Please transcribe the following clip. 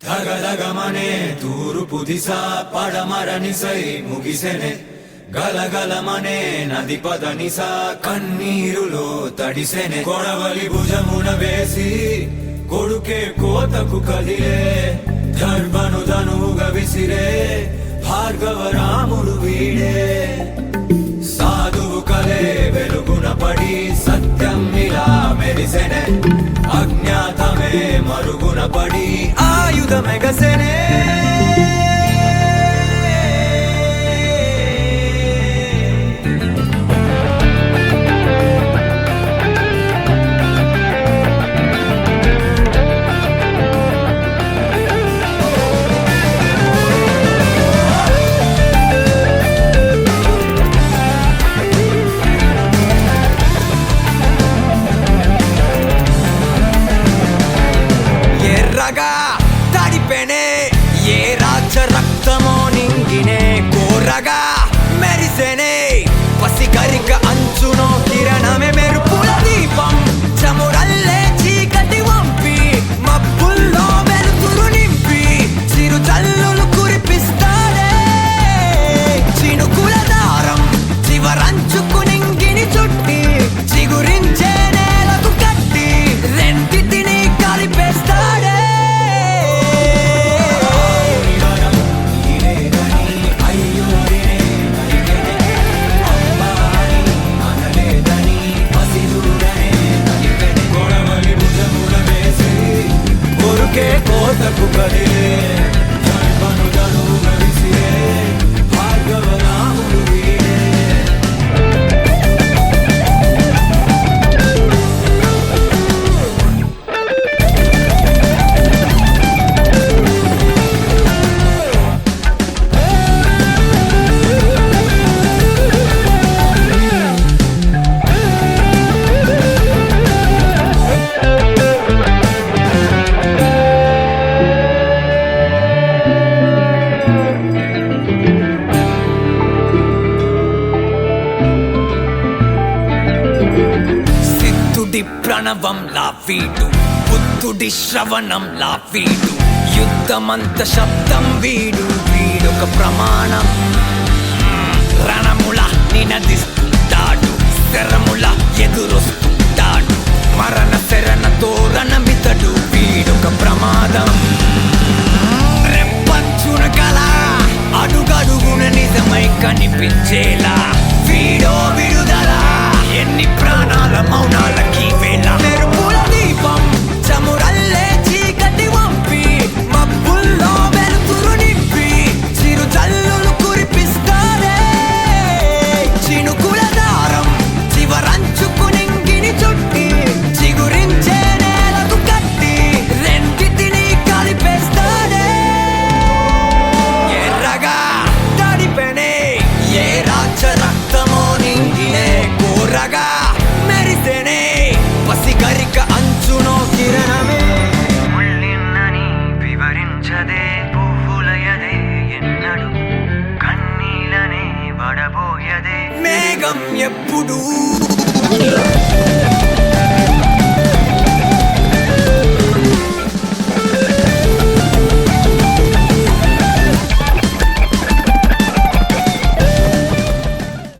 ధగధగమనే తూర్పు దిశ పడమరనిసై ముగిసెనే గలగలమనే నది పదనిస కన్నీరులో తడిసెనే కొడవలి భుజమున వేసి కొడుకే కోతకు కదిలే గర్భను ధనువుగా విసిరే భార్గవ రాముడు వీడే సాధువు కలే వెలుగున పడి సత్యం ఇలా మెరిసెనే అజ్ఞాతమే మరుగున పడి ఆయుధమెగసెనే తడిపెనే ఏ రాజ రక్తమో నింగినే కోరగా మెరిసెనే పసిగరిక అంచునో కిరణమే మెరుపుల దీపం చమురల్లే చీకటి వంపి మబ్బుల్లో వెలుతురు నింపి చిరు జల్లులు కురిపిస్తాడే చినుకుల దారం చివరంచుకు నింగిని చుట్టి చిగురించే నేలకు కట్టి రెండిటిని కలిపేస్తాడే కోతకు కదిలే గర్భను ధనువుగా విసిరే భార్గవ రాముడు వీడే ప్రణవం లాఫీడు బుద్ధుడి శ్రవణం లాఫీడు యుద్ధమంత శబ్దం వీడు వీడొక ప్రమాణం రణముల నినదిస్తుంటాడు శరముల ఎదురొస్తుంటాడు మరణ శరణ తోరణమితడు వీడొక ప్రమాదం